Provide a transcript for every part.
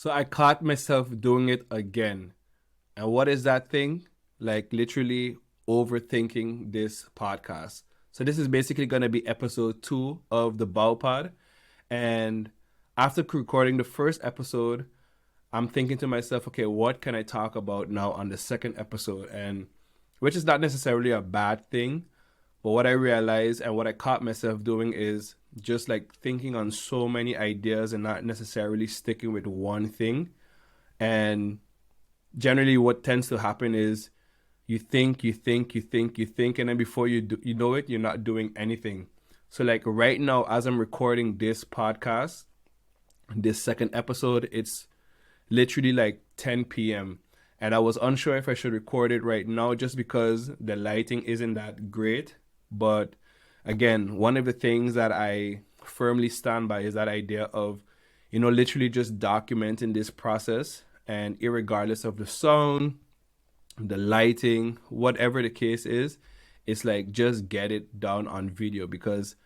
So I caught myself doing it again. And what is that thing? Like literally overthinking this podcast. So this is basically going to be episode 2 of the BOWpod. And after recording the first episode, I'm thinking to myself, okay, what can I talk about now on the second episode? And which is not necessarily a bad thing, but what I realized and what I caught myself doing is just like thinking on so many ideas and not necessarily sticking with one thing. And generally what tends to happen is you think, and then before you know it, you're not doing anything. So like right now, as I'm recording this podcast, this second episode, it's literally like 10 p.m. And I was unsure if I should record it right now just because the lighting isn't that great. But again, one of the things that I firmly stand by is that idea of, literally just documenting this process, and irregardless of the sound, the lighting, whatever the case is, it's like just get it down on video because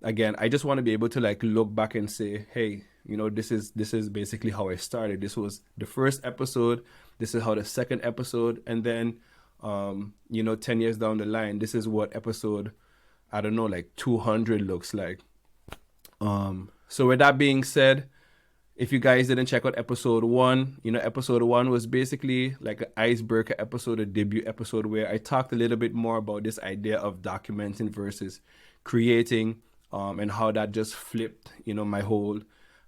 again, I just want to be able to like look back and say, hey, this is basically how I started. This was the first episode. This is how the second episode, and then 10 years down the line, this is what episode, I don't know, like 200 looks like. So with that being said, if you guys didn't check out episode 1, episode 1 was basically like an icebreaker episode, a debut episode where I talked a little bit more about this idea of documenting versus creating, and how that just flipped, my whole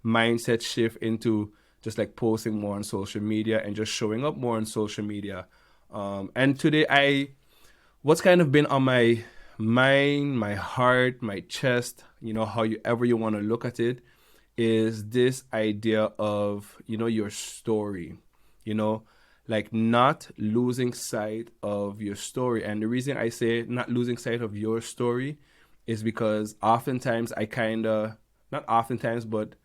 mindset shift into just like posting more on social media and just showing up more on social media. And today what's kind of been on my mind, my heart, my chest, how you ever you want to look at it, is this idea of, your story, like not losing sight of your story. And the reason I say not losing sight of your story is because oftentimes not oftentimes, but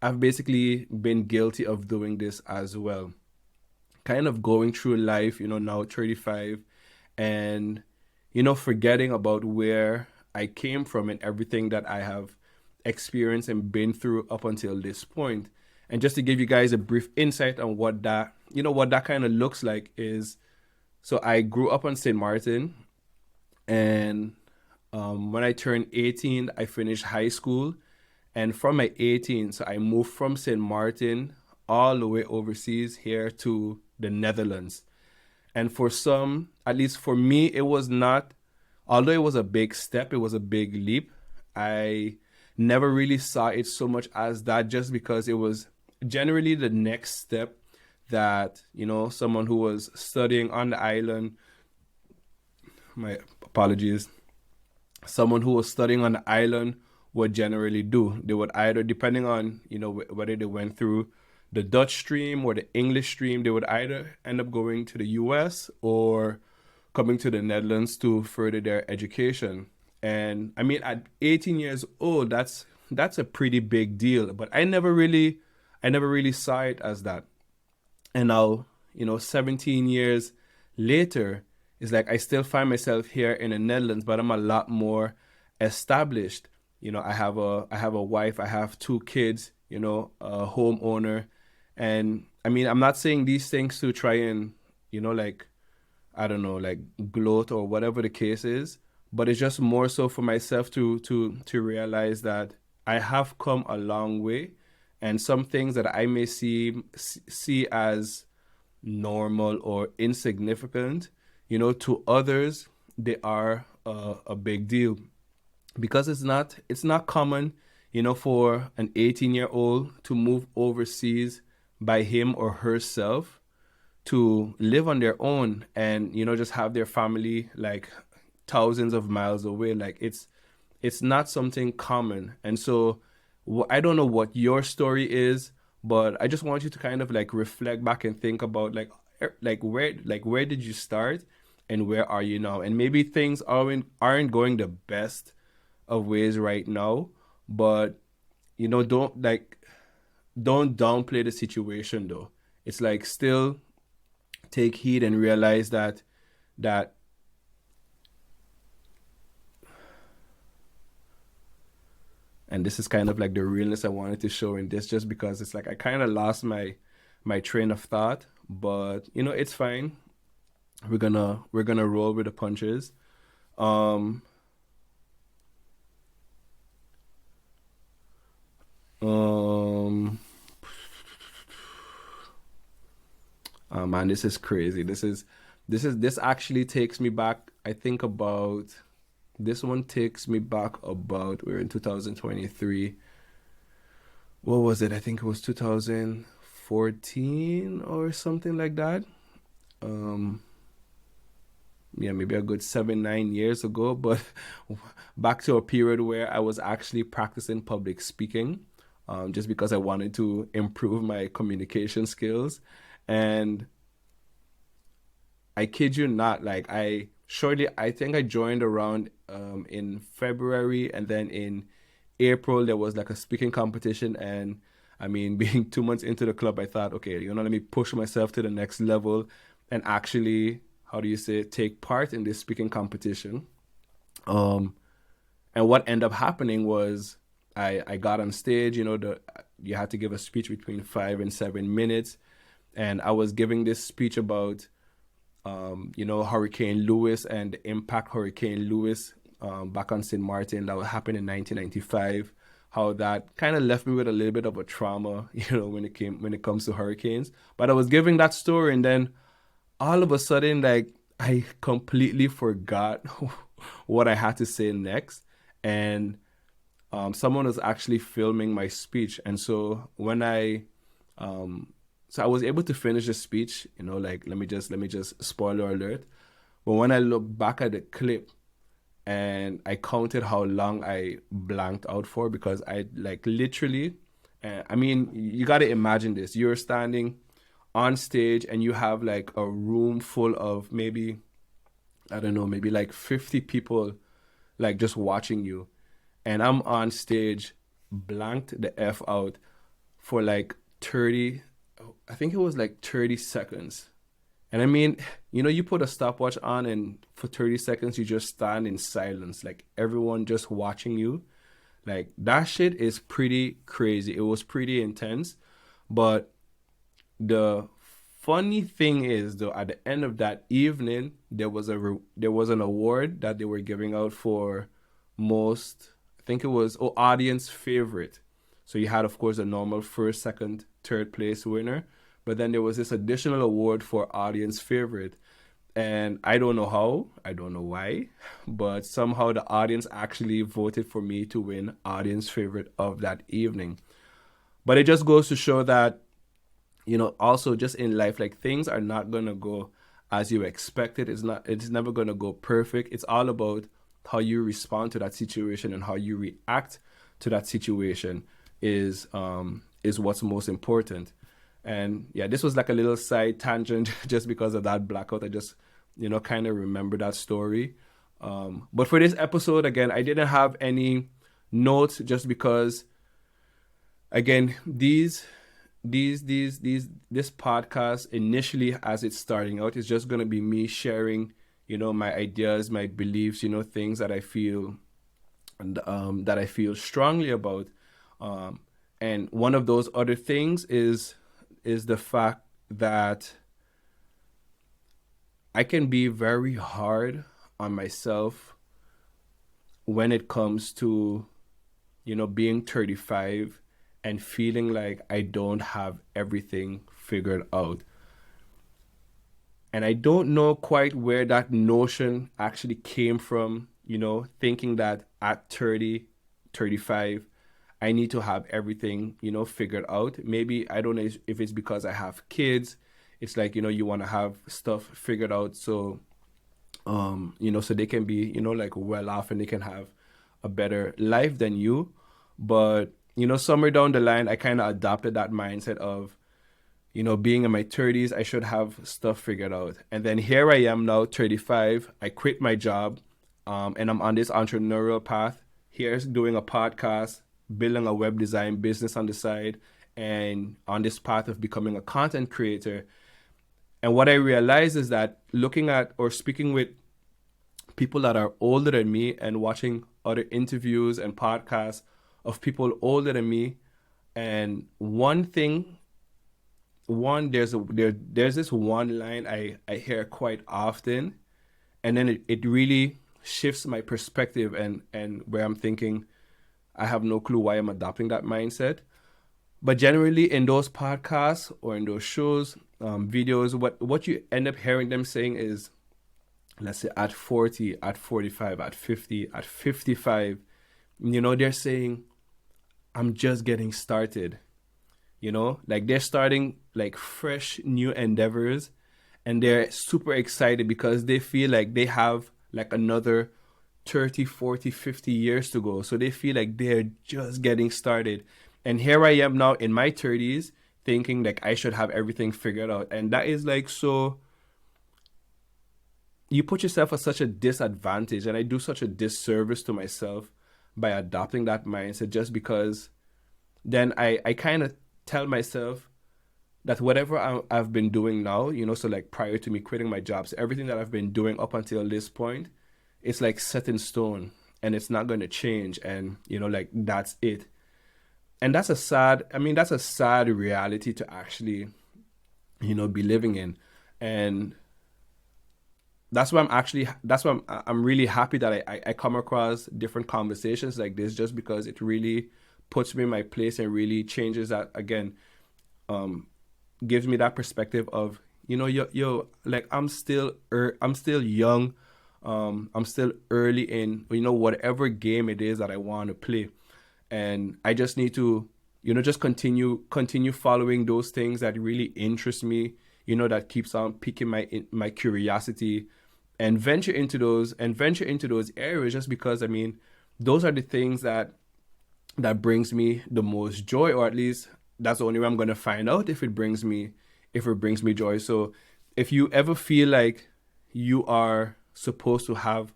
I've basically been guilty of doing this as well. Kind of going through life, now 35, and, forgetting about where I came from and everything that I have experienced and been through up until this point. And just to give you guys a brief insight on what that kind of looks like is, so I grew up on St. Martin, and when I turned 18, I finished high school. And from my 18, so I moved from St. Martin all the way overseas here to the Netherlands. And for some, at least for me, it was not, although it was a big step, it was a big leap. I never really saw it so much as that just because it was generally the next step that, someone who was studying on the island, my apologies, someone who was studying on the island would generally do. They would either, depending on, whether they went through the Dutch stream or the English stream, they would either end up going to the US or coming to the Netherlands to further their education. And I mean, at 18 years old, that's a pretty big deal. But I never really saw it as that. And now, 17 years later, it's like I still find myself here in the Netherlands, but I'm a lot more established. I have a wife, I have 2 kids, a homeowner. And I mean, I'm not saying these things to try and, like, I don't know, like gloat or whatever the case is, but it's just more so for myself to realize that I have come a long way, and some things that I may see as normal or insignificant, to others they are a big deal, because it's not common, for an 18-year-old to move overseas by him or herself to live on their own and just have their family like thousands of miles away. Like it's not something common. And so I don't know what your story is, but I just want you to kind of like reflect back and think about where did you start and where are you now? And maybe things aren't going the best of ways right now, but don't downplay the situation though. It's like still take heed and realize that and this is kind of like the realness I wanted to show in this, just because it's like I kind of lost my train of thought, but it's fine. We're gonna roll with the punches. Um, um, oh man, this is crazy. This actually takes me back. I think about this one takes me back about we're in 2023. What was it? I think it was 2014 or something like that. Um, yeah, maybe a good 7, 9 years ago, but back to a period where I was actually practicing public speaking, just because I wanted to improve my communication skills. And I kid you not, like I think I joined around in February, and then in April there was like a speaking competition. And I mean, being 2 months into the club, I thought, okay, let me push myself to the next level and actually, how do you say, take part in this speaking competition. Um, and what ended up happening was I got on stage. You had to give a speech between 5 and 7 minutes, and I was giving this speech about Hurricane Lewis and the impact Hurricane Lewis back on St. Martin that happened in 1995. How that kind of left me with a little bit of a trauma, when it comes to hurricanes. But I was giving that story, and then all of a sudden, like I completely forgot what I had to say next, and someone was actually filming my speech, and so um, I was able to finish the speech. Like let me just spoiler alert. But when I look back at the clip and I counted how long I blanked out for, because I like literally, I mean, you got to imagine this. You're standing on stage and you have like a room full of maybe, I don't know, maybe like 50 people like just watching you. And I'm on stage, blanked the F out for like 30, I think it was like 30 seconds. And I mean, you put a stopwatch on, and for 30 seconds, you just stand in silence, like everyone just watching you. Like that shit is pretty crazy. It was pretty intense. But the funny thing is, though, at the end of that evening, there was an award that they were giving out for most, I think it was, audience favorite. So you had, of course, a normal first, second, third place winner, but then there was this additional award for audience favorite. And I don't know how, I don't know why, but somehow the audience actually voted for me to win audience favorite of that evening. But it just goes to show that, also just in life, like things are not gonna go as you expected. It's never gonna go perfect. It's all about how you respond to that situation and how you react to that situation is what's most important. And yeah, this was like a little side tangent just because of that blackout. I just, kind of remember that story. But for this episode, again, I didn't have any notes, just because, again, this podcast initially, as it's starting out, is just going to be me sharing, my ideas, my beliefs, things that I feel, and that I feel strongly about. And one of those other things is the fact that I can be very hard on myself when it comes to, being 35 and feeling like I don't have everything figured out. And I don't know quite where that notion actually came from, thinking that at 30, 35, I need to have everything, figured out. Maybe, I don't know if it's because I have kids. It's like, you want to have stuff figured out so, so they can be, like well off and they can have a better life than you. But, somewhere down the line, I kind of adopted that mindset of, being in my 30s, I should have stuff figured out. And then here I am now, 35. I quit my job, and I'm on this entrepreneurial path. Here's doing a podcast, building a web design business on the side, and on this path of becoming a content creator. And what I realized is that looking at or speaking with people that are older than me and watching other interviews and podcasts of people older than me, and one thing one, there's this one line I hear quite often, and then it really shifts my perspective, and where I'm thinking I have no clue why I'm adopting that mindset. But generally, in those podcasts or in those shows, videos, what you end up hearing them saying is, let's say at 40, at 45, at 50, at 55, they're saying, I'm just getting started. Like they're starting like fresh new endeavors, and they're super excited because they feel like they have like another 30, 40, 50 years to go. So they feel like they're just getting started. And here I am now in my 30s thinking like I should have everything figured out. And that is like, so you put yourself at such a disadvantage, and I do such a disservice to myself by adopting that mindset, just because then I kind of tell myself that whatever I've been doing now, so like prior to me quitting my jobs, everything that I've been doing up until this point, it's like set in stone and it's not going to change. And, like that's it. And that's a sad reality to actually, be living in. And that's why I'm really happy that I come across different conversations like this, just because it really puts me in my place and really changes that, again, gives me that perspective of, like I'm still young. I'm still early in, whatever game it is that I want to play. And I just need to, just continue following those things that really interest me, that keeps on piquing my curiosity, and venture into those areas, just because, I mean, those are the things that brings me the most joy, or at least that's the only way I'm going to find out if it brings me joy. So if you ever feel like you are supposed to have,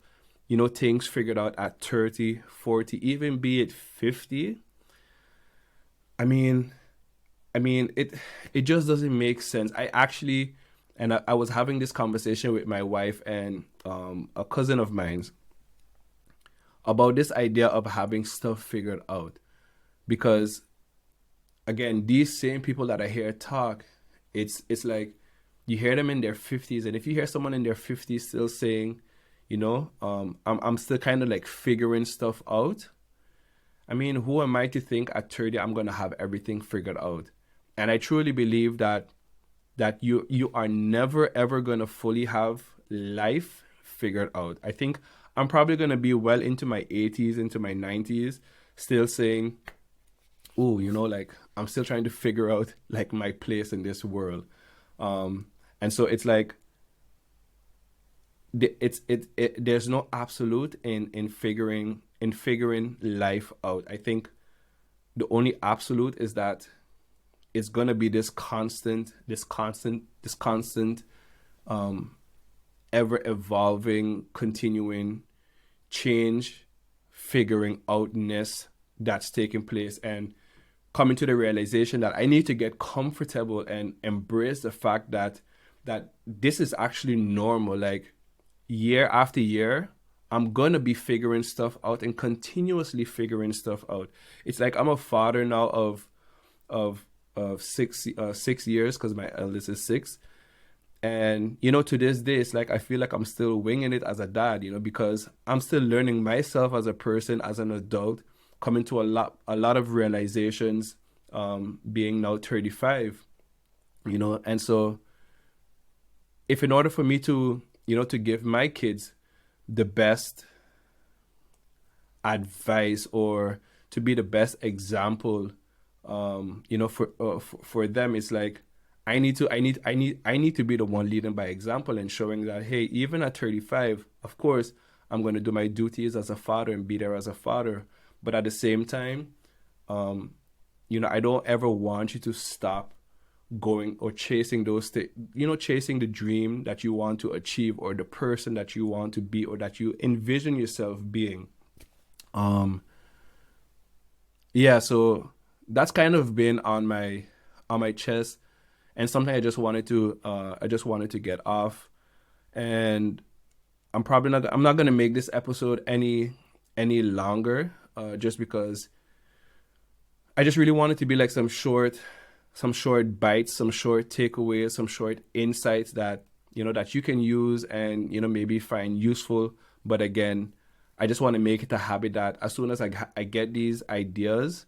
things figured out at 30, 40, even be it 50, I mean, it just doesn't make sense. I was having this conversation with my wife and a cousin of mine's about this idea of having stuff figured out. Because again, these same people that I hear talk, it's like you hear them in their 50s, and if you hear someone in their 50s still saying, I'm still kind of like figuring stuff out. I mean, who am I to think at 30 I'm gonna have everything figured out? And I truly believe that you are never ever gonna fully have life figured out. I think I'm probably gonna be well into my 80s, into my 90s, still saying, oh, like I'm still trying to figure out like my place in this world. And so it's like there's no absolute in figuring life out. I think the only absolute is that it's gonna be this constant, ever evolving, continuing change, figuring outness that's taking place, and coming to the realization that I need to get comfortable and embrace the fact that this is actually normal. Like year after year, I'm gonna be figuring stuff out and continuously figuring stuff out. It's like I'm a father now of 6 years, because my eldest is 6. And to this day, it's like I feel like I'm still winging it as a dad, because I'm still learning myself as a person, as an adult, coming to a lot of realizations, being now 35, and so if in order for me to to give my kids the best advice, or to be the best example, for them, it's like I need to be the one leading by example, and showing that, hey, even at 35, of course I'm going to do my duties as a father and be there as a father, but at the same time, I don't ever want you to stop going or chasing chasing the dream that you want to achieve, or the person that you want to be, or that you envision yourself being. Yeah, so that's kind of been on my chest, and something I just wanted to get off. And I'm not gonna make this episode any longer, just because I just really wanted to be like some short some short bites, some short takeaways, some short insights that, that you can use and, maybe find useful. But again, I just want to make it a habit that as soon as I get these ideas,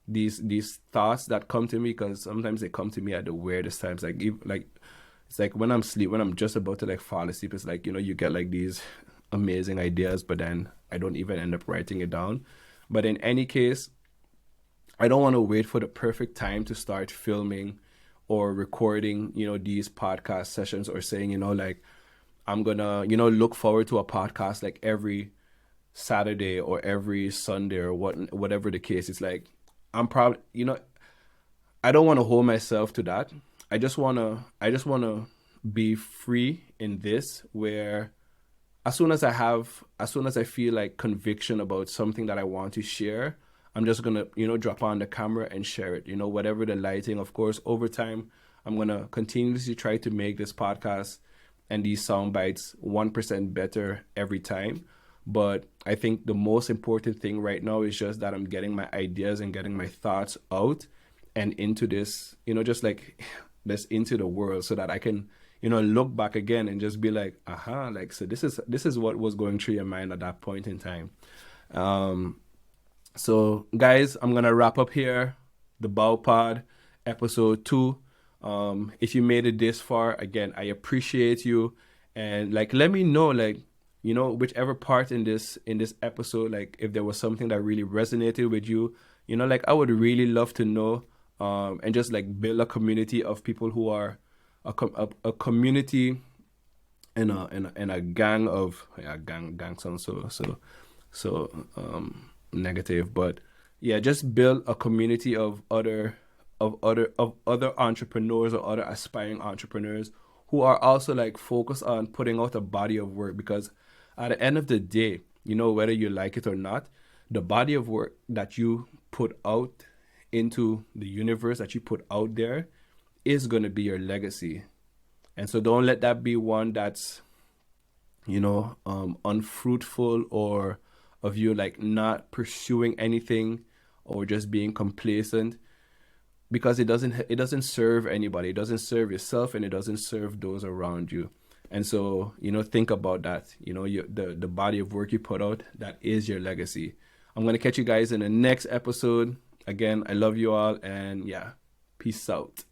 these thoughts that come to me, because sometimes they come to me at the weirdest times, like it's like when I'm just about to like fall asleep, it's like, you get like these amazing ideas, but then I don't even end up writing it down. But in any case, I don't want to wait for the perfect time to start filming or recording, these podcast sessions, or saying, like I'm gonna, look forward to a podcast like every Saturday or every Sunday or whatever the case. It's like I'm probably, I don't want to hold myself to that. I just wanna be free in this, where as soon as I feel like conviction about something that I want to share, I'm just gonna, drop on the camera and share it. Whatever the lighting, of course, over time, I'm gonna continuously try to make this podcast and these sound bites 1% better every time. But I think the most important thing right now is just that I'm getting my ideas and getting my thoughts out and into this, just like this into the world, so that I can, look back again and just be like, aha, like, so this is what was going through your mind at that point in time. So guys, I'm gonna wrap up here, the BOWpod episode 2. If you made it this far, again, I appreciate you. And like, let me know, like, whichever part in this episode, like if there was something that really resonated with you, like I would really love to know, and just like build a community of people who are a community and a gang of, yeah, gang sounds so negative, but yeah, just build a community of other entrepreneurs or other aspiring entrepreneurs who are also like focused on putting out a body of work. Because at the end of the day, whether you like it or not, the body of work that you put out into the universe, that you put out there, is going to be your legacy. And so don't let that be one that's, unfruitful, or of you like not pursuing anything or just being complacent, because it doesn't serve anybody. It doesn't serve yourself, and it doesn't serve those around you. And so, think about that. The body of work you put out, that is your legacy. I'm going to catch you guys in the next episode. Again, I love you all, and yeah, peace out.